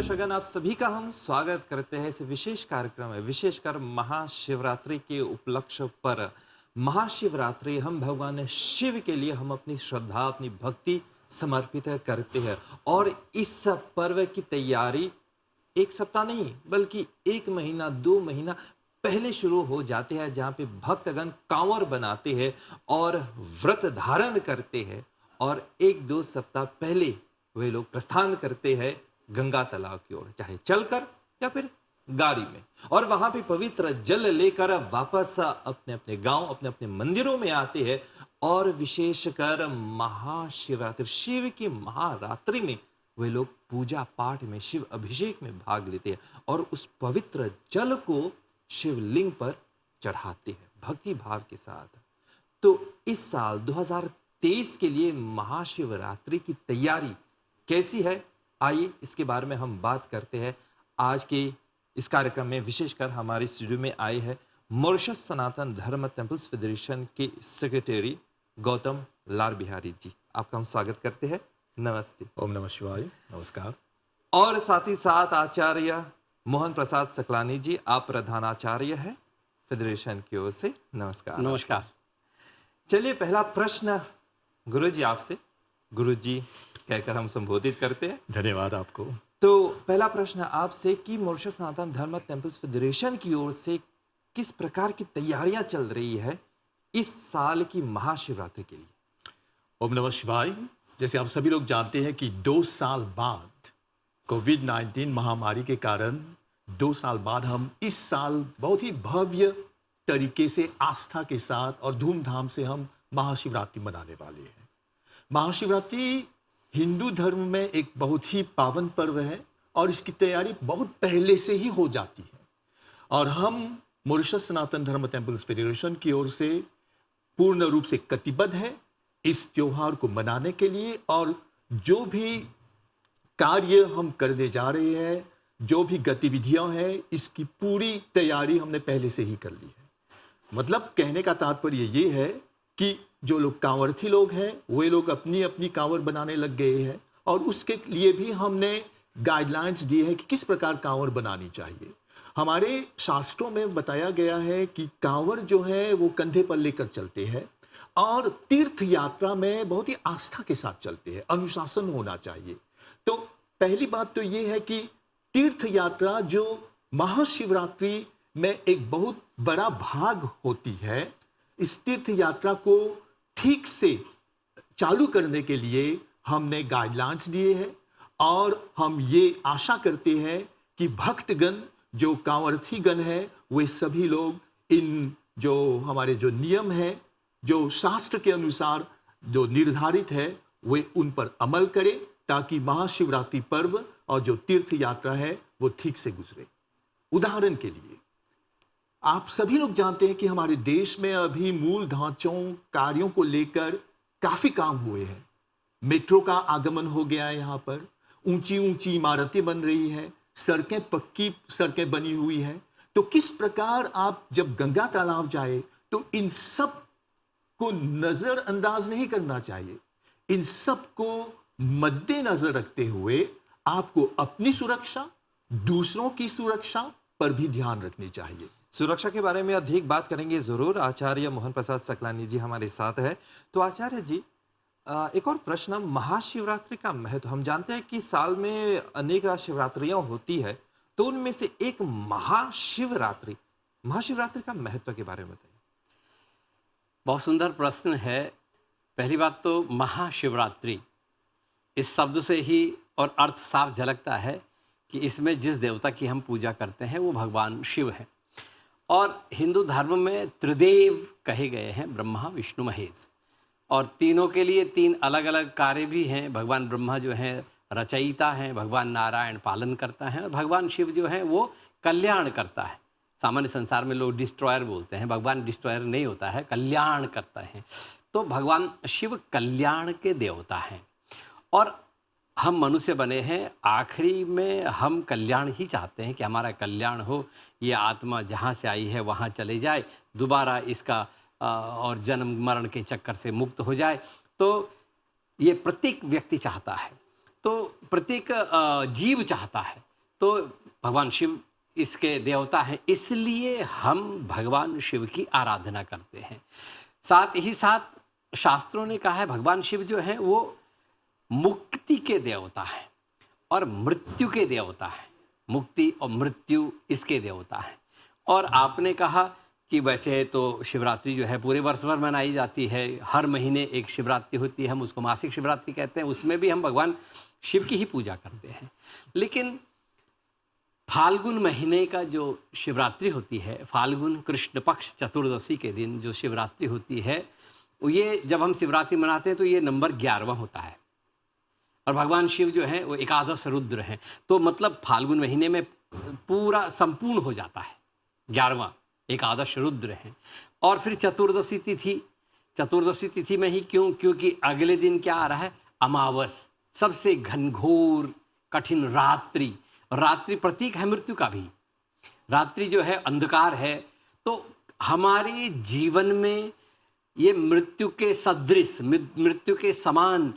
दर्शकगण, आप सभी का हम स्वागत करते हैं इस विशेष कार्यक्रम में। विशेषकर महाशिवरात्रि के उपलक्ष्य पर महाशिवरात्रि हम भगवान शिव के लिए हम अपनी श्रद्धा, अपनी भक्ति समर्पित करते हैं। और इस पर्व की तैयारी एक सप्ताह नहीं बल्कि 1 महीना 2 महीना पहले शुरू हो जाते हैं, जहाँ पे भक्तगण कांवर बनाते हैं और व्रत धारण करते हैं। और 1-2 सप्ताह पहले वे लोग प्रस्थान करते हैं गंगा तालाब की ओर, चाहे चलकर या फिर गाड़ी में, और वहां पे पवित्र जल लेकर वापस अपने अपने गांव, अपने अपने मंदिरों में आते हैं। और विशेषकर महाशिवरात्रि, शिव की महारात्रि में वे लोग पूजा पाठ में, शिव अभिषेक में भाग लेते हैं और उस पवित्र जल को शिवलिंग पर चढ़ाते हैं भक्ति भाव के साथ। तो इस साल 2023 के लिए महाशिवरात्रि की तैयारी कैसी है, आइए इसके बारे में हम बात करते हैं। आज के इस कार्यक्रम में विशेषकर हमारे स्टूडियो में आए हैं मॉरिशस सनातन धर्म टेम्पल्स फेडरेशन के सेक्रेटरी गौतम लाल बिहारी जी। आपका हम स्वागत करते हैं। नमस्ते। ओम नमः शिवाय। नमस्कार। और साथ ही साथ आचार्य मोहन प्रसाद सकलानी जी, आप प्रधानाचार्य हैं फेडरेशन की ओर से। नमस्कार। नमस्कार। चलिए, पहला प्रश्न गुरु जी आपसे, गुरु जी कहकर हम संबोधित करते हैं। धन्यवाद आपको। तो पहला प्रश्न आपसे कि मॉरिशस सनातन धर्म टेम्पल्स फेडरेशन की ओर से किस प्रकार की तैयारियां चल रही है इस साल की महाशिवरात्रि के लिए? ओम नमः शिवाय। जैसे आप सभी लोग जानते हैं कि 2 साल बाद कोविड-19 महामारी के कारण 2 साल बाद हम इस साल बहुत ही भव्य तरीके से, आस्था के साथ और धूमधाम से हम महाशिवरात्रि मनाने वाले हैं। महाशिवरात्रि हिंदू धर्म में एक बहुत ही पावन पर्व है और इसकी तैयारी बहुत पहले से ही हो जाती है। और हम मॉरिशस सनातन धर्म टेम्पल्स फेडरेशन की ओर से पूर्ण रूप से कटिबद्ध है इस त्योहार को मनाने के लिए। और जो भी कार्य हम करने जा रहे हैं, जो भी गतिविधियां हैं, इसकी पूरी तैयारी हमने पहले से ही कर ली है। मतलब कहने का तात्पर्य ये है कि जो लोग कांवर्थी लोग हैं, वे लोग अपनी अपनी कांवर बनाने लग गए हैं और उसके लिए भी हमने गाइडलाइंस दिए हैं कि किस प्रकार कांवर बनानी चाहिए। हमारे शास्त्रों में बताया गया है कि कांवर जो है वो कंधे पर लेकर चलते हैं और तीर्थ यात्रा में बहुत ही आस्था के साथ चलते हैं, अनुशासन होना चाहिए। तो पहली बात तो ये है कि तीर्थ यात्रा जो महाशिवरात्रि में एक बहुत बड़ा भाग होती है, इस तीर्थ यात्रा को ठीक से चालू करने के लिए हमने गाइडलाइंस दिए हैं और हम ये आशा करते हैं कि भक्तगण, जो कांवर्थी गण हैं, वे सभी लोग इन जो हमारे जो नियम हैं, जो शास्त्र के अनुसार जो निर्धारित है, वे उन पर अमल करें ताकि महाशिवरात्रि पर्व और जो तीर्थ यात्रा है वो ठीक से गुजरे। उदाहरण के लिए आप सभी लोग जानते हैं कि हमारे देश में अभी मूल ढांचों कार्यों को लेकर काफी काम हुए हैं। मेट्रो का आगमन हो गया है, यहाँ पर ऊंची ऊंची इमारतें बन रही हैं, सड़कें, पक्की सड़कें बनी हुई हैं। तो किस प्रकार आप जब गंगा तालाब जाए तो इन सब को नजरअंदाज नहीं करना चाहिए। इन सब को मद्देनजर रखते हुए आपको अपनी सुरक्षा, दूसरों की सुरक्षा पर भी ध्यान रखनी चाहिए। सुरक्षा के बारे में अधिक बात करेंगे जरूर। आचार्य मोहन प्रसाद सकलानी जी हमारे साथ है। तो आचार्य जी, एक और प्रश्न, महाशिवरात्रि का महत्व, हम जानते हैं कि साल में अनेक शिवरात्रियां होती है, तो उनमें से एक महाशिवरात्रि, महाशिवरात्रि का महत्व के बारे में बताइए। बहुत सुंदर प्रश्न है। पहली बात तो महाशिवरात्रि इस शब्द से ही और अर्थ साफ झलकता है कि इसमें जिस देवता की हम पूजा करते हैं वो भगवान शिव है। और हिंदू धर्म में त्रिदेव कहे गए हैं, ब्रह्मा, विष्णु, महेश। और तीनों के लिए 3 अलग अलग कार्य भी हैं। भगवान ब्रह्मा जो हैं रचयिता हैं, भगवान नारायण पालन करता है और भगवान शिव जो हैं वो कल्याण करता है। सामान्य संसार में लोग डिस्ट्रॉयर बोलते हैं, भगवान डिस्ट्रॉयर नहीं होता है, कल्याण करता है। तो भगवान शिव कल्याण के देवता हैं और हम मनुष्य बने हैं, आखिरी में हम कल्याण ही चाहते हैं कि हमारा कल्याण हो, ये आत्मा जहाँ से आई है वहाँ चले जाए, दोबारा इसका और जन्म मरण के चक्कर से मुक्त हो जाए। तो ये प्रत्येक व्यक्ति चाहता है, तो प्रत्येक जीव चाहता है। तो भगवान शिव इसके देवता हैं, इसलिए हम भगवान शिव की आराधना करते हैं। साथ ही साथ शास्त्रों ने कहा है भगवान शिव जो हैं वो मुक्ति के देवता हैं और मृत्यु के देवता हैं। मुक्ति और मृत्यु इसके देवता हैं। और आपने कहा कि वैसे तो शिवरात्रि जो है पूरे वर्ष भर मनाई जाती है, हर महीने एक शिवरात्रि होती है, हम उसको मासिक शिवरात्रि कहते हैं, उसमें भी हम भगवान शिव की ही पूजा करते हैं। लेकिन फाल्गुन महीने का जो शिवरात्रि होती है, फाल्गुन कृष्ण पक्ष चतुर्दशी के दिन जो शिवरात्रि होती है, ये जब हम शिवरात्रि मनाते हैं तो ये नंबर 11वां होता है और भगवान शिव जो हैं वो एकादश रुद्र हैं। तो मतलब फाल्गुन महीने में पूरा संपूर्ण हो जाता है, 11वां एकादश रुद्र हैं। और फिर चतुर्दशी तिथि में ही क्योंकि अगले दिन क्या आ रहा है, अमावस, सबसे घनघोर कठिन रात्रि। रात्रि प्रतीक है मृत्यु का भी। रात्रि जो है अंधकार है, तो हमारे जीवन में ये मृत्यु के सदृश, मृत्यु के समान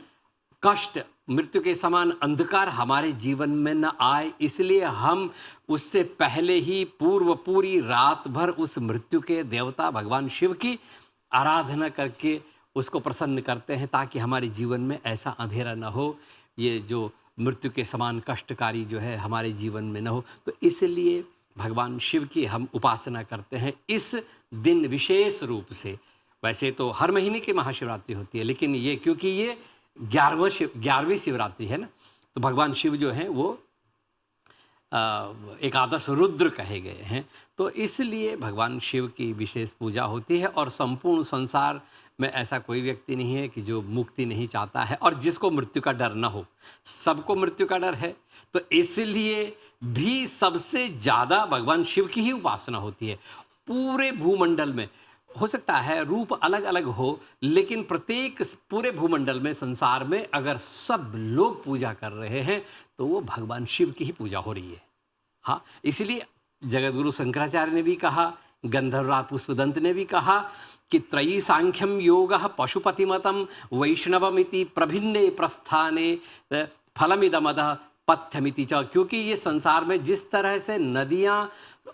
कष्ट, मृत्यु के समान अंधकार हमारे जीवन में न आए, इसलिए हम उससे पहले ही पूरी रात भर उस मृत्यु के देवता भगवान शिव की आराधना करके उसको प्रसन्न करते हैं, ताकि हमारे जीवन में ऐसा अंधेरा न हो, ये जो मृत्यु के समान कष्टकारी जो है हमारे जीवन में न हो। तो इसलिए भगवान शिव की हम उपासना करते हैं इस दिन विशेष रूप से। वैसे तो हर महीने की महाशिवरात्रि होती है, लेकिन ये क्योंकि ये 11वीं शिवरात्रि है ना, तो भगवान शिव जो हैं वो एकादश रुद्र कहे गए हैं, तो इसलिए भगवान शिव की विशेष पूजा होती है। और संपूर्ण संसार में ऐसा कोई व्यक्ति नहीं है कि जो मुक्ति नहीं चाहता है और जिसको मृत्यु का डर ना हो। सबको मृत्यु का डर है, तो इसलिए भी सबसे ज़्यादा भगवान शिव की ही उपासना होती है। पूरे भूमंडल में हो सकता है रूप अलग अलग हो, लेकिन प्रत्येक पूरे भूमंडल में, संसार में अगर सब लोग पूजा कर रहे हैं तो वो भगवान शिव की ही पूजा हो रही है। हाँ, इसलिए जगतगुरु शंकराचार्य ने भी कहा, गंधर्वराज पुष्पदंत ने भी कहा कि त्रयी सांख्यम योगः पशुपतिमतम वैष्णवमिति प्रभिन्ने प्रस्थाने फलमिदमदः पथ्यमिति च। क्योंकि ये संसार में जिस तरह से नदियाँ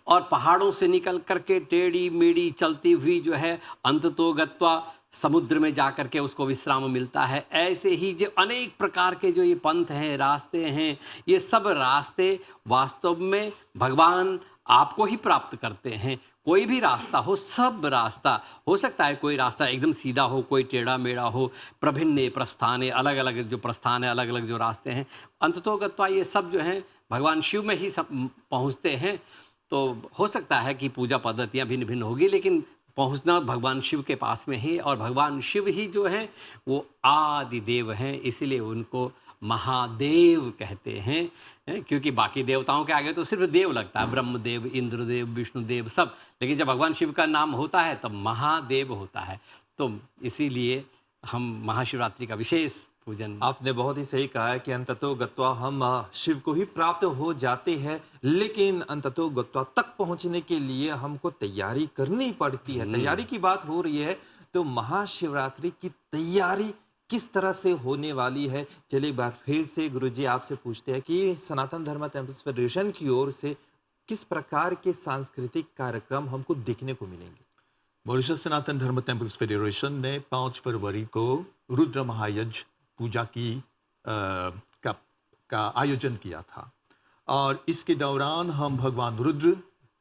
और पहाड़ों से निकल करके टेढ़ी मेढ़ी चलती हुई जो है अंततो गत्वा समुद्र में जा कर के उसको विश्राम मिलता है, ऐसे ही जो अनेक प्रकार के जो ये पंथ हैं, रास्ते हैं, ये सब रास्ते वास्तव में भगवान आपको ही प्राप्त करते हैं। कोई भी रास्ता हो, सब रास्ता हो सकता है, कोई रास्ता एकदम सीधा हो, कोई टेढ़ा मेढ़ा हो, प्रभिन्ने प्रस्थाने, अलग अलग जो प्रस्थान है, अलग अलग जो रास्ते हैं, अंततोगत्वा ये सब जो हैं भगवान शिव में ही सब पहुँचते हैं। तो हो सकता है कि पूजा पद्धतियाँ भिन्न भिन्न होगी, लेकिन पहुँचना भगवान शिव के पास में ही, और भगवान शिव ही जो हैं वो आदि देव हैं, इसलिए उनको महादेव कहते हैं। क्योंकि बाकी देवताओं के आगे तो सिर्फ देव लगता है, ब्रह्मदेव, इंद्रदेव, विष्णुदेव सब, लेकिन जब भगवान शिव का नाम होता है तब महादेव होता है। तो इसीलिए हम महाशिवरात्रि का विशेष पूजन। आपने बहुत ही सही कहा है कि अंततो गत्वा हम शिव को ही प्राप्त हो जाते हैं, लेकिन अंततो गत्वा तक पहुंचने के लिए हमको तैयारी करनी पड़ती है। तैयारी की बात हो रही है तो महाशिवरात्रि की तैयारी किस तरह से होने वाली है, चलिए एक बार फिर से गुरुजी आपसे पूछते हैं कि सनातन धर्म टेम्पल्स फेडरेशन की ओर से किस प्रकार के सांस्कृतिक कार्यक्रम हमको देखने को मिलेंगे। मॉरिशस सनातन धर्म टेम्पल्स फेडरेशन ने 5 फरवरी को रुद्र महायज्ञ पूजा का आयोजन किया था, और इसके दौरान हम भगवान रुद्र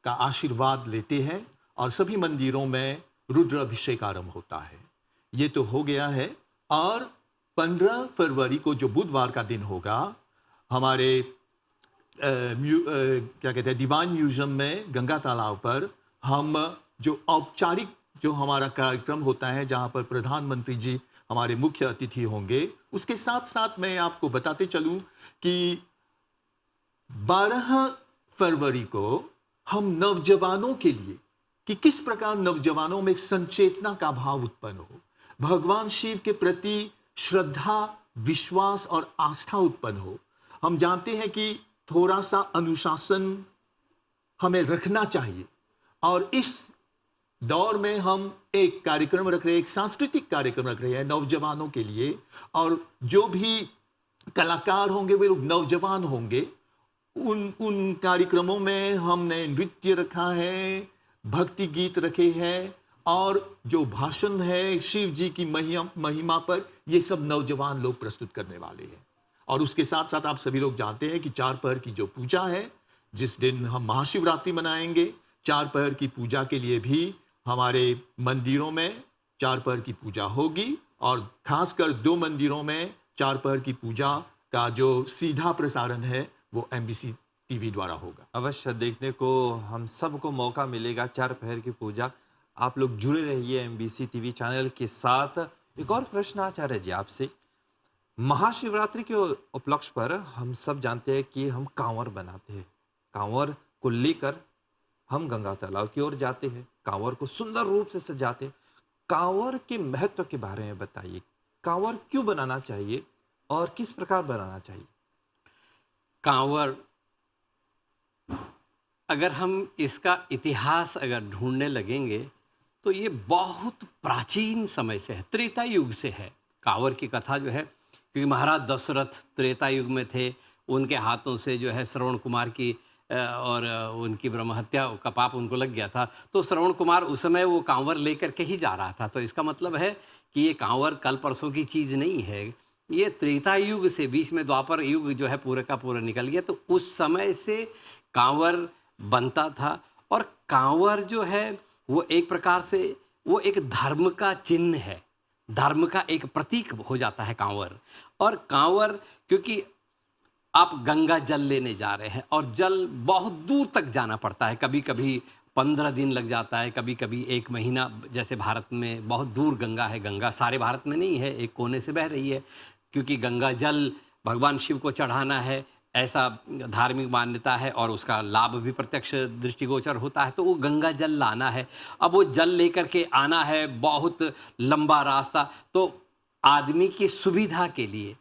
का आशीर्वाद लेते हैं और सभी मंदिरों में रुद्र अभिषेक आरंभ होता है। ये तो हो गया है, और 15 फरवरी को जो बुधवार का दिन होगा, हमारे क्या कहते हैं डिवाइन म्यूजियम में गंगा तालाब पर हम जो औपचारिक जो हमारा कार्यक्रम होता है, जहाँ पर प्रधानमंत्री जी हमारे मुख्य अतिथि होंगे, उसके साथ साथ मैं आपको बताते चलूं कि 12 फरवरी को हम नौजवानों के लिए कि किस प्रकार नौजवानों में संचेतना का भाव उत्पन्न हो, भगवान शिव के प्रति श्रद्धा, विश्वास और आस्था उत्पन्न हो। हम जानते हैं कि थोड़ा सा अनुशासन हमें रखना चाहिए, और इस दौर में हम एक कार्यक्रम रख रहे हैं, एक सांस्कृतिक कार्यक्रम रख रहे हैं नौजवानों के लिए, और जो भी कलाकार होंगे वे लोग नौजवान होंगे, उन उन कार्यक्रमों में हमने नृत्य रखा है, भक्ति गीत रखे हैं, और जो भाषण है शिव जी की महिमा पर, ये सब नौजवान लोग प्रस्तुत करने वाले हैं। और उसके साथ साथ आप सभी लोग जानते हैं कि 4 पहर की जो पूजा है, जिस दिन हम महाशिवरात्रि मनाएंगे, 4 पहर की पूजा के लिए भी हमारे मंदिरों में 4 पहर की पूजा होगी। और खासकर 2 मंदिरों में 4 पहर की पूजा का जो सीधा प्रसारण है वो MBC टीवी द्वारा होगा। अवश्य देखने को हम सबको मौका मिलेगा 4 पहर की पूजा। आप लोग जुड़े रहिए MBC टीवी चैनल के साथ। एक और प्रश्न आचार्य जी आपसे, महाशिवरात्रि के उपलक्ष्य पर हम सब जानते हैं कि हम कांवर बनाते हैं। कांवर को लेकर हम गंगा तालाब की ओर जाते हैं, कांवर को सुंदर रूप से सजाते हैं। कांवर के महत्व के बारे में बताइए, कांवर क्यों बनाना चाहिए और किस प्रकार बनाना चाहिए? कांवर, अगर हम इसका इतिहास अगर ढूंढने लगेंगे तो ये बहुत प्राचीन समय से है, त्रेता युग से है। कांवर की कथा जो है, क्योंकि महाराज दशरथ त्रेता युग में थे, उनके हाथों से जो है श्रवण कुमार की और उनकी ब्रह्म हत्या का पाप उनको लग गया था। तो श्रवण कुमार उस समय वो कांवर लेकर के ही जा रहा था। तो इसका मतलब है कि ये कांवर कल परसों की चीज़ नहीं है, ये त्रेता युग से, बीच में द्वापर युग जो है पूरे का पूरा निकल गया। तो उस समय से कांवर बनता था। और कांवर जो है वो एक प्रकार से वो एक धर्म का चिन्ह है, धर्म का एक प्रतीक हो जाता है कांवर। और कांवर, क्योंकि आप गंगा जल लेने जा रहे हैं और जल बहुत दूर तक जाना पड़ता है, कभी कभी 15 दिन लग जाता है, कभी कभी 1 महीना। जैसे भारत में बहुत दूर गंगा है, गंगा सारे भारत में नहीं है, एक कोने से बह रही है। क्योंकि गंगा जल भगवान शिव को चढ़ाना है, ऐसा धार्मिक मान्यता है, और उसका लाभ भी प्रत्यक्ष दृष्टिगोचर होता है। तो वो गंगा जल लाना है, अब वो जल लेकर के आना है, बहुत लंबा रास्ता। तो आदमी की सुविधा के लिए,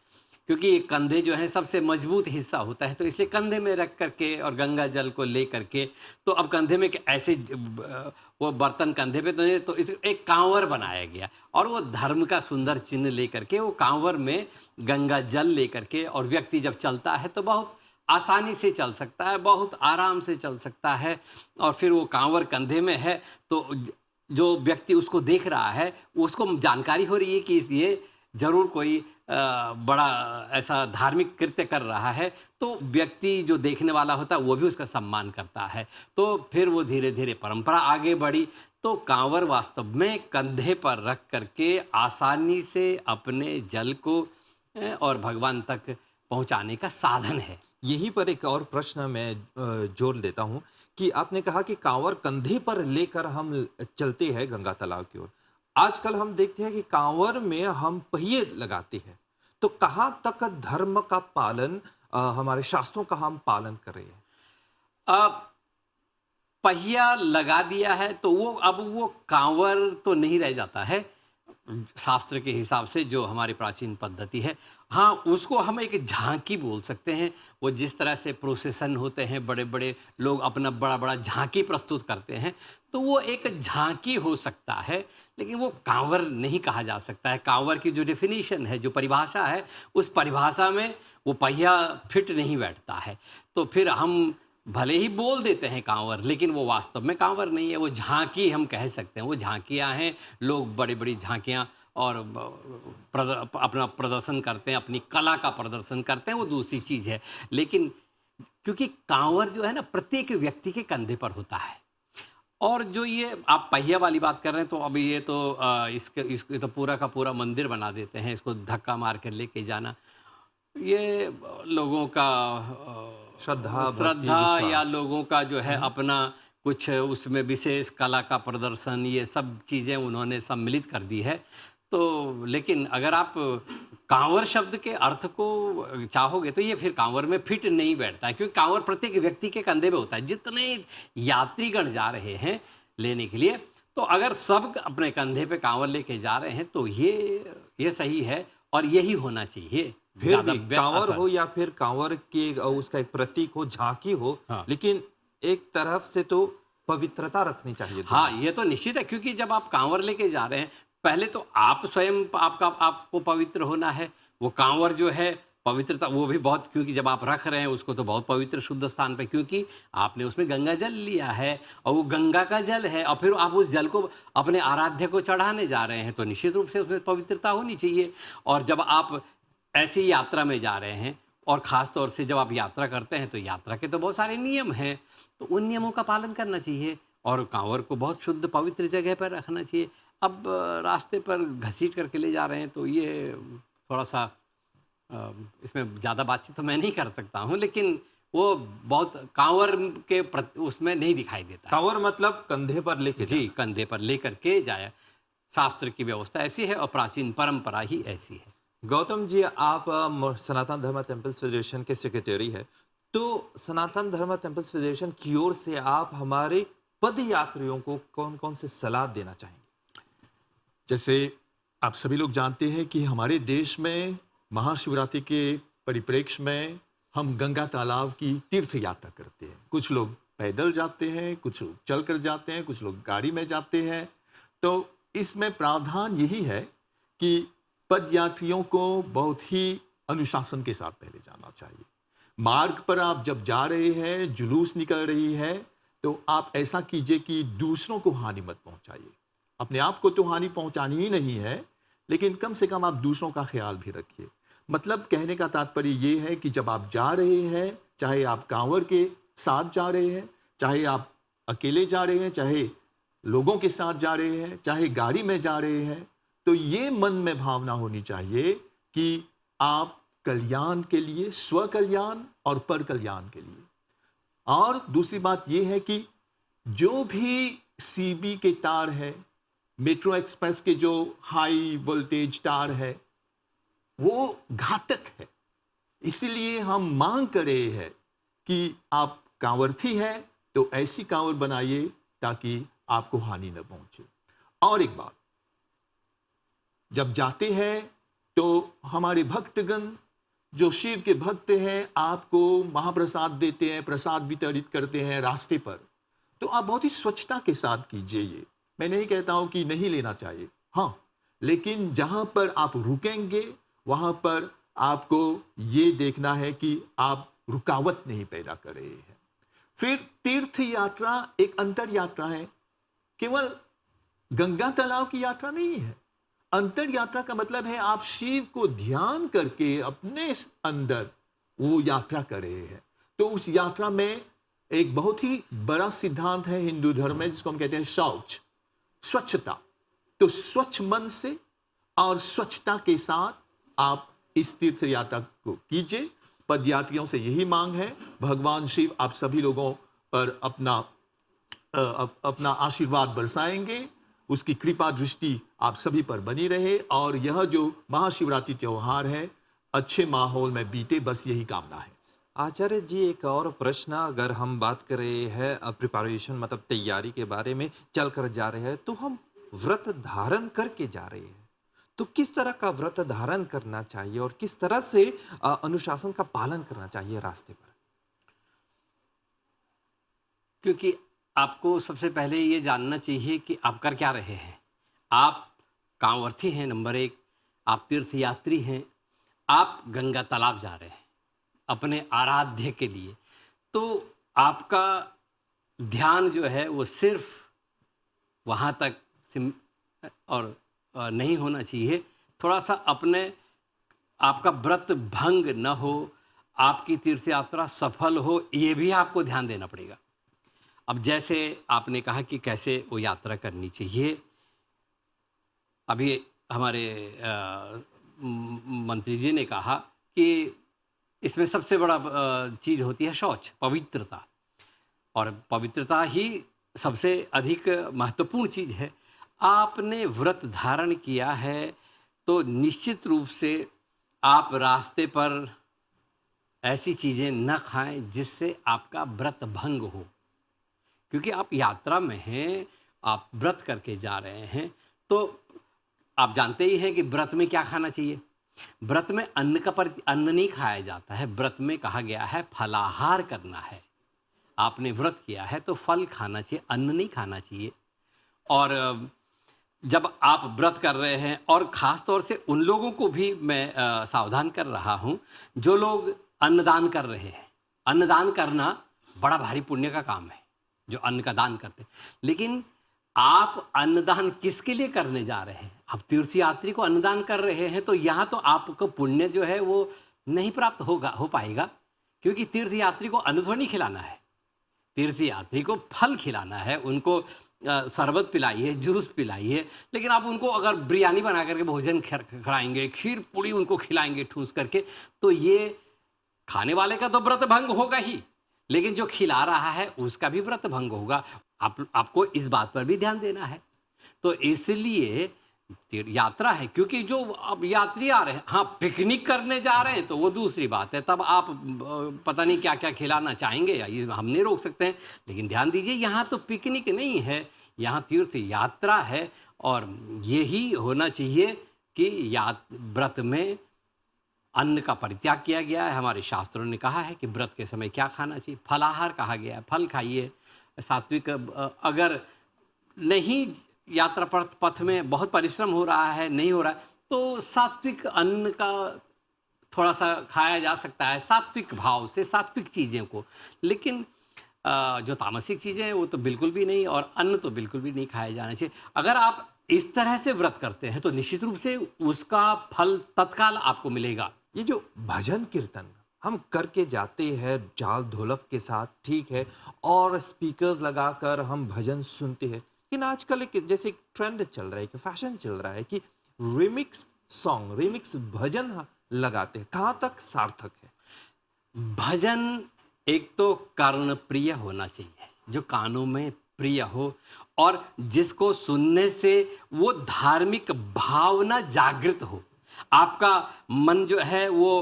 क्योंकि ये कंधे जो हैं सबसे मजबूत हिस्सा होता है, तो इसलिए कंधे में रख करके और गंगा जल को ले करके, तो अब कंधे में ऐसे वो बर्तन कंधे पे तो नहीं, तो एक कांवर बनाया गया। और वो धर्म का सुंदर चिन्ह ले करके वो कांवर में गंगा जल ले करके, और व्यक्ति जब चलता है तो बहुत आसानी से चल सकता है, बहुत आराम से चल सकता है। और फिर वो कांवर कंधे में है तो जो व्यक्ति उसको देख रहा है उसको जानकारी हो रही है कि ये जरूर कोई बड़ा ऐसा धार्मिक कृत्य कर रहा है। तो व्यक्ति जो देखने वाला होता है वो भी उसका सम्मान करता है। तो फिर वो धीरे धीरे परंपरा आगे बढ़ी। तो कांवर वास्तव में कंधे पर रख करके आसानी से अपने जल को और भगवान तक पहुंचाने का साधन है। यहीं पर एक और प्रश्न मैं जोड़ देता हूं कि आपने कहा कि कांवर कंधे पर लेकर हम चलते हैं गंगा तालाब की ओर। आजकल हम देखते हैं कि कांवर में हम पहिए लगाते हैं, तो कहाँ तक धर्म का पालन, हमारे शास्त्रों का हम पालन कर रहे हैं? अब पहिया लगा दिया है तो वो अब वो कांवर तो नहीं रह जाता है शास्त्र के हिसाब से, जो हमारी प्राचीन पद्धति है। हाँ, उसको हम एक झांकी बोल सकते हैं। वो जिस तरह से प्रोसेसन होते हैं, बड़े बड़े लोग अपना बड़ा बड़ा झांकी प्रस्तुत करते हैं, तो वो एक झांकी हो सकता है, लेकिन वो कांवर नहीं कहा जा सकता है। कांवर की जो डेफिनेशन है, जो परिभाषा है, उस परिभाषा में वो पहिया फिट नहीं बैठता है। तो फिर हम भले ही बोल देते हैं कांवर, लेकिन वो वास्तव में कांवर नहीं है, वो झांकी हम कह सकते हैं। वो झांकियाँ हैं, लोग बड़ी बड़ी झांकियाँ और अपना प्रदर्शन करते हैं, अपनी कला का प्रदर्शन करते हैं, वो दूसरी चीज़ है। लेकिन क्योंकि कांवर जो है ना प्रत्येक व्यक्ति के कंधे पर होता है। और जो ये आप पहिया वाली बात कर रहे हैं, तो अभी ये तो इसके तो पूरा का पूरा मंदिर बना देते हैं, इसको धक्का मार कर लेके जाना, ये लोगों का श्रद्धा या लोगों का जो है अपना कुछ उसमें विशेष कला का प्रदर्शन, ये सब चीज़ें उन्होंने सम्मिलित कर दी है। तो लेकिन अगर आप कांवर शब्द के अर्थ को चाहोगे तो ये फिर कांवर में फिट नहीं बैठता है, क्योंकि कांवर प्रत्येक व्यक्ति के कंधे में होता है। जितने यात्रीगण जा रहे हैं लेने के लिए, तो अगर सब अपने कंधे पे कांवर लेके जा रहे हैं तो ये सही है और यही होना चाहिए। फिर भी कांवर हो या फिर कांवर के उसका एक प्रतीक हो, झांकी हो, हाँ। लेकिन एक तरफ से तो पवित्रता रखनी चाहिए। हाँ, ये तो निश्चित है, क्योंकि जब आप कांवर लेके जा रहे हैं, पहले तो आप स्वयं आपको पवित्र होना है। वो कांवर जो है पवित्रता वो भी बहुत, क्योंकि जब आप रख रहे हैं उसको तो बहुत पवित्र शुद्ध स्थान पे, क्योंकि आपने उसमें गंगा जल लिया है और वो गंगा का जल है, और फिर आप उस जल को अपने आराध्य को चढ़ाने जा रहे हैं, तो निश्चित रूप से उसमें पवित्रता होनी चाहिए। और जब आप ऐसी यात्रा में जा रहे हैं, और ख़ास तौर से जब आप यात्रा करते हैं, तो यात्रा के तो बहुत सारे नियम हैं, तो उन नियमों का पालन करना चाहिए और कांवर को बहुत शुद्ध पवित्र जगह पर रखना चाहिए। अब रास्ते पर घसीट करके ले जा रहे हैं, तो ये थोड़ा सा इसमें ज़्यादा बातचीत तो मैं नहीं कर सकता हूँ, लेकिन वो बहुत कांवर के उसमें नहीं दिखाई देता है। कांवर मतलब कंधे पर लेके जी, कंधे पर लेकर के जाए, शास्त्र की व्यवस्था ऐसी है और प्राचीन परंपरा ही ऐसी है। गौतम जी, आप सनातन धर्म टेम्पल्स फेडरेशन के सेक्रेटरी है, तो सनातन धर्म टेम्पल्स फेडरेशन की ओर से आप हमारे पद यात्रियों को कौन कौन से सलाह देना चाहेंगे? जैसे आप सभी लोग जानते हैं कि हमारे देश में महाशिवरात्रि के परिप्रेक्ष्य में हम गंगा तालाब की तीर्थ यात्रा करते हैं। कुछ लोग पैदल जाते हैं, कुछ लोग चल कर जाते हैं, कुछ लोग गाड़ी में जाते हैं। तो इसमें प्रावधान यही है कि पदयात्रियों को बहुत ही अनुशासन के साथ पहले जाना चाहिए। मार्ग पर आप जब जा रहे हैं, जुलूस निकल रही है, तो आप ऐसा कीजिए कि दूसरों को हानि मत पहुंचाइए। अपने आप को तो हानि पहुंचानी ही नहीं है, लेकिन कम से कम आप दूसरों का ख्याल भी रखिए। मतलब कहने का तात्पर्य ये है कि जब आप जा रहे हैं, चाहे आप कांवर के साथ जा रहे हैं, चाहे आप अकेले जा रहे हैं, चाहे लोगों के साथ जा रहे हैं, चाहे गाड़ी में जा रहे हैं, तो ये मन में भावना होनी चाहिए कि आप कल्याण के लिए, स्व कल्याण और पर कल्याण के लिए। और दूसरी बात यह है कि जो भी सीबी के तार है, मेट्रो एक्सप्रेस के जो हाई वोल्टेज तार है, वो घातक है। इसलिए हम मांग कर रहे हैं कि आप कांवर्थी है तो ऐसी कांवर बनाइए ताकि आपको हानि न पहुंचे। और एक बात, जब जाते हैं तो हमारे भक्तगण जो शिव के भक्त हैं, आपको महाप्रसाद देते हैं, प्रसाद वितरित करते हैं रास्ते पर, तो आप बहुत ही स्वच्छता के साथ कीजिए। ये मैं नहीं कहता हूं कि नहीं लेना चाहिए, हाँ, लेकिन जहां पर आप रुकेंगे वहां पर आपको ये देखना है कि आप रुकावट नहीं पैदा कर रहे हैं। फिर तीर्थ यात्रा एक अंतर यात्रा है, केवल गंगा तालाब की यात्रा नहीं है। अंतर यात्रा का मतलब है आप शिव को ध्यान करके अपने अंदर वो यात्रा कर रहे हैं। तो उस यात्रा में एक बहुत ही बड़ा सिद्धांत है हिंदू धर्म में, जिसको हम कहते हैं शौच, स्वच्छता। तो स्वच्छ मन से और स्वच्छता के साथ आप इस तीर्थ यात्रा को कीजिए। पदयात्रियों से यही मांग है, भगवान शिव आप सभी लोगों पर अपना आशीर्वाद बरसाएंगे, उसकी कृपा दृष्टि आप सभी पर बनी रहे, और यह जो महाशिवरात्रि त्योहार है अच्छे माहौल में बीते, बस यही कामना है। आचार्य जी, एक और प्रश्न, अगर हम बात कर रहे हैं प्रिपरेशन मतलब तैयारी के बारे में, चल कर जा रहे हैं तो हम व्रत धारण करके जा रहे हैं, तो किस तरह का व्रत धारण करना चाहिए और किस तरह से अनुशासन का पालन करना चाहिए रास्ते पर? क्योंकि आपको सबसे पहले ये जानना चाहिए कि आप कर क्या रहे हैं। आप कांवर्थी हैं, नंबर एक, आप तीर्थयात्री हैं, आप गंगा तालाब जा रहे हैं अपने आराध्य के लिए, तो आपका ध्यान जो है वो सिर्फ वहाँ तक और नहीं होना चाहिए। थोड़ा सा अपने आपका व्रत भंग न हो, आपकी तीर्थ यात्रा सफल हो, ये भी आपको ध्यान देना पड़ेगा। अब जैसे आपने कहा कि कैसे वो यात्रा करनी चाहिए, अभी हमारे मंत्री जी ने कहा कि इसमें सबसे बड़ा चीज़ होती है शौच, पवित्रता, और पवित्रता ही सबसे अधिक महत्वपूर्ण चीज़ है। आपने व्रत धारण किया है तो निश्चित रूप से आप रास्ते पर ऐसी चीज़ें न खाएं जिससे आपका व्रत भंग हो, क्योंकि आप यात्रा में हैं, आप व्रत करके जा रहे हैं। तो आप जानते ही हैं कि व्रत में क्या खाना चाहिए। व्रत में अन्न नहीं खाया जाता है, व्रत में कहा गया है फलाहार करना है। आपने व्रत किया है तो फल खाना चाहिए, अन्न नहीं खाना चाहिए। और जब आप व्रत कर रहे हैं, और ख़ास तौर से उन लोगों को भी मैं सावधान कर रहा हूँ जो लोग अन्नदान कर रहे हैं। अन्नदान करना बड़ा भारी पुण्य का काम है, जो अन्न का दान करते हैं। लेकिन आप अन्नदान किसके लिए करने जा रहे हैं? आप तीर्थयात्री को अन्नदान कर रहे हैं, तो यहाँ तो आपको पुण्य जो है वो नहीं प्राप्त हो पाएगा, क्योंकि तीर्थयात्री को अन्न थोड़ी नहीं खिलाना है। तीर्थयात्री को फल खिलाना है, उनको शरबत पिलाइए, जूस पिलाइए। लेकिन आप उनको अगर बिरयानी बना करके भोजन खिलाएंगे, खीर पूड़ी उनको खिलाएंगे ठूस करके, तो ये खाने वाले का तो व्रत भंग होगा ही, लेकिन जो खिला रहा है उसका भी व्रत भंग होगा। आपको इस बात पर भी ध्यान देना है। तो इसलिए यात्रा है, क्योंकि जो अब यात्री आ रहे हैं, हाँ पिकनिक करने जा रहे हैं तो वो दूसरी बात है, तब आप पता नहीं क्या क्या खिलाना चाहेंगे या ये हम नहीं रोक सकते हैं। लेकिन ध्यान दीजिए, यहाँ तो पिकनिक नहीं है, यहाँ तीर्थ यात्रा है। और यही होना चाहिए कि व्रत में अन्न का परित्याग किया गया है। हमारे शास्त्रों ने कहा है कि व्रत के समय क्या खाना चाहिए, फलाहार कहा गया है, फल खाइए। सात्विक, अगर नहीं यात्रा पथ में बहुत परिश्रम हो रहा है, नहीं हो रहा है, तो सात्विक अन्न का थोड़ा सा खाया जा सकता है, सात्विक भाव से सात्विक चीज़ें को। लेकिन जो तामसिक चीज़ें हैं वो तो बिल्कुल भी नहीं, और अन्न तो बिल्कुल भी नहीं खाया जाना चाहिए। अगर आप इस तरह से व्रत करते हैं तो निश्चित रूप से उसका फल तत्काल आपको मिलेगा। ये जो भजन कीर्तन हम करके जाते हैं झाल ढोलक के साथ, ठीक है, और स्पीकर्स लगाकर हम भजन सुनते हैं, लेकिन आजकल एक जैसे एक ट्रेंड चल रहा है, कि फैशन चल रहा है कि रिमिक्स सॉन्ग, रिमिक्स भजन लगाते हैं। कहाँ तक सार्थक है? भजन एक तो कर्ण प्रिय होना चाहिए, जो कानों में प्रिय हो, और जिसको सुनने से वो धार्मिक भावना जागृत हो, आपका मन जो है वो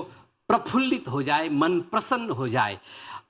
प्रफुल्लित हो जाए, मन प्रसन्न हो जाए।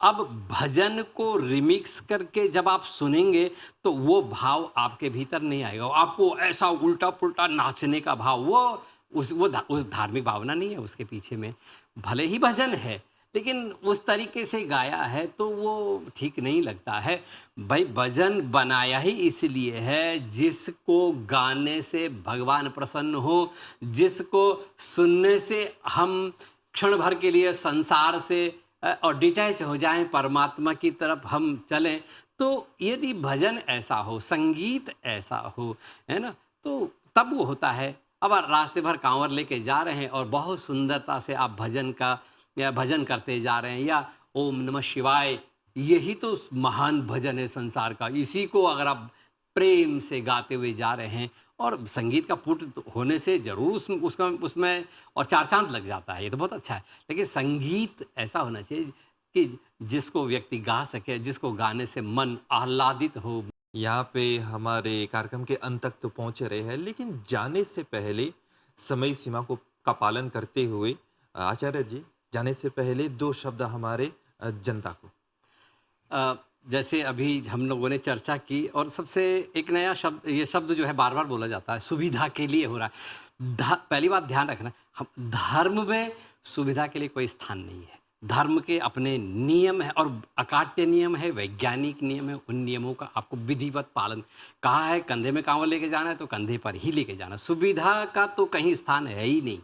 अब भजन को रिमिक्स करके जब आप सुनेंगे तो वो भाव आपके भीतर नहीं आएगा, आपको ऐसा उल्टा पुल्टा नाचने का भाव, वो धार्मिक भावना नहीं है उसके पीछे में। भले ही भजन है, लेकिन उस तरीके से गाया है तो वो ठीक नहीं लगता है। भाई भजन बनाया ही इसलिए है जिसको गाने से भगवान प्रसन्न हो, जिसको सुनने से हम क्षण भर के लिए संसार से और डिटैच हो जाएं, परमात्मा की तरफ हम चलें। तो यदि भजन ऐसा हो, संगीत ऐसा हो, है ना, तो तब वो होता है। अब आप रास्ते भर कांवर लेके जा रहे हैं और बहुत सुंदरता से आप भजन करते जा रहे हैं, या ओम नमः शिवाय, यही तो महान भजन है संसार का। इसी को अगर आप प्रेम से गाते हुए जा रहे हैं, और संगीत का पुट होने से जरूर उसमें और चार चांद लग जाता है, ये तो बहुत अच्छा है। लेकिन संगीत ऐसा होना चाहिए कि जिसको व्यक्ति गा सके, जिसको गाने से मन आह्लादित हो। यहाँ पे हमारे कार्यक्रम के अंत तक तो पहुँचे रहे हैं, लेकिन जाने से पहले समय सीमा का पालन करते हुए आचार्य जी, जाने से पहले 2 शब्द हमारे जनता को। जैसे अभी हम लोगों ने चर्चा की, और सबसे एक नया शब्द, ये शब्द जो है बार बार बोला जाता है, सुविधा के लिए हो रहा है। पहली बात ध्यान रखना, हम धर्म में सुविधा के लिए कोई स्थान नहीं है। धर्म के अपने नियम है, और अकाट्य नियम है, वैज्ञानिक नियम है। उन नियमों का आपको विधिवत पालन, कहा है कंधे में कांवड़ लेके जाना है तो कंधे पर ही लेके जाना। सुविधा का तो कहीं स्थान है ही नहीं।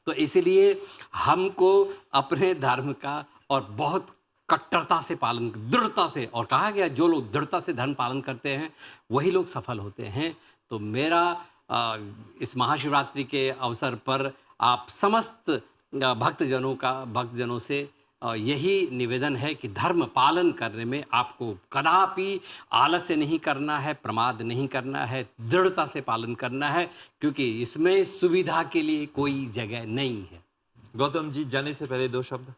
तो इसलिए हमको अपने धर्म का और बहुत कट्टरता से पालन, दृढ़ता से, और कहा गया जो लोग दृढ़ता से धर्म पालन करते हैं वही लोग सफल होते हैं। तो मेरा इस महाशिवरात्रि के अवसर पर आप समस्त भक्तजनों से यही निवेदन है कि धर्म पालन करने में आपको कदापि आलस्य नहीं करना है, प्रमाद नहीं करना है, दृढ़ता से पालन करना है, क्योंकि इसमें सुविधा के लिए कोई जगह नहीं है। गौतम जी, जाने से पहले 2 शब्द।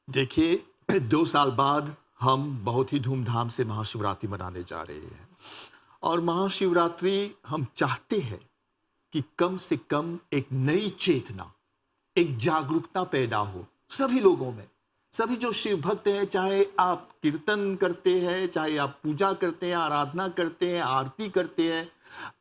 देखिए, 2 साल बाद हम बहुत ही धूमधाम से महाशिवरात्रि मनाने जा रहे हैं, और महाशिवरात्रि हम चाहते हैं कि कम से कम एक नई चेतना, एक जागरूकता पैदा हो सभी लोगों में। सभी जो शिव भक्त हैं, चाहे आप कीर्तन करते हैं, चाहे आप पूजा करते हैं, आराधना करते हैं, आरती करते हैं,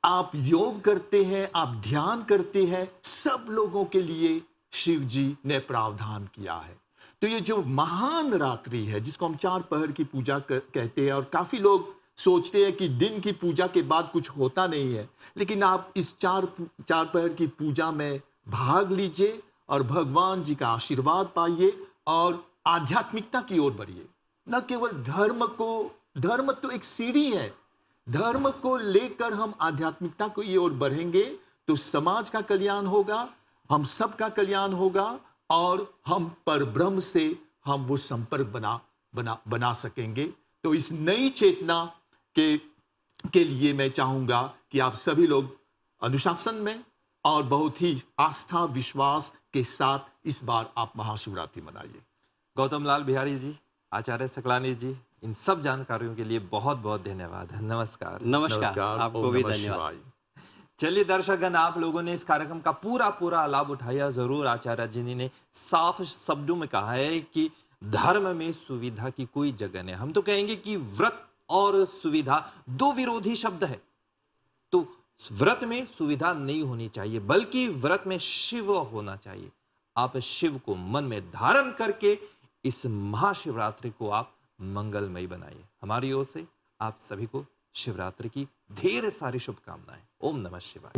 आप योग करते हैं, आप ध्यान करते हैं, सब लोगों के लिए शिव जी ने प्रावधान किया है। तो ये जो महान रात्रि है, जिसको हम 4 पहर की पूजा कहते हैं, और काफ़ी लोग सोचते हैं कि दिन की पूजा के बाद कुछ होता नहीं है, लेकिन आप इस चार पहर की पूजा में भाग लीजिए और भगवान जी का आशीर्वाद पाइए और आध्यात्मिकता की ओर बढ़िए। न केवल धर्म तो एक सीढ़ी है, धर्म को लेकर हम आध्यात्मिकता की ओर बढ़ेंगे तो समाज का कल्याण होगा, हम सबका कल्याण होगा और हम परब्रह्म से हम वो संपर्क बना सकेंगे। तो इस नई चेतना के लिए मैं चाहूंगा कि आप सभी लोग अनुशासन में और बहुत ही आस्था विश्वास के साथ इस बार आप महाशिवरात्रि मनाइए। गौतम लाल बिहारी जी, आचार्य सकलानी जी, इन सब जानकारियों के लिए बहुत बहुत धन्यवाद। नमस्कार। नमस्कार, आपको ओम भी नमः धन्यवाद। शिवाय। चलिए दर्शकगण, आप लोगों ने इस कार्यक्रम का पूरा लाभ उठाया जरूर। आचार्य जी ने साफ शब्दों में कहा है कि धर्म में सुविधा की कोई जगह नहीं। हम तो कहेंगे कि व्रत और सुविधा दो विरोधी शब्द है। तो व्रत में सुविधा नहीं होनी चाहिए, बल्कि व्रत में शिव होना चाहिए। आप शिव को मन में धारण करके इस महाशिवरात्रि को आप मंगलमय बनाइए। हमारी ओर से आप सभी को शिवरात्रि की ढेर सारी शुभकामनाएं। ओम नमः शिवाय।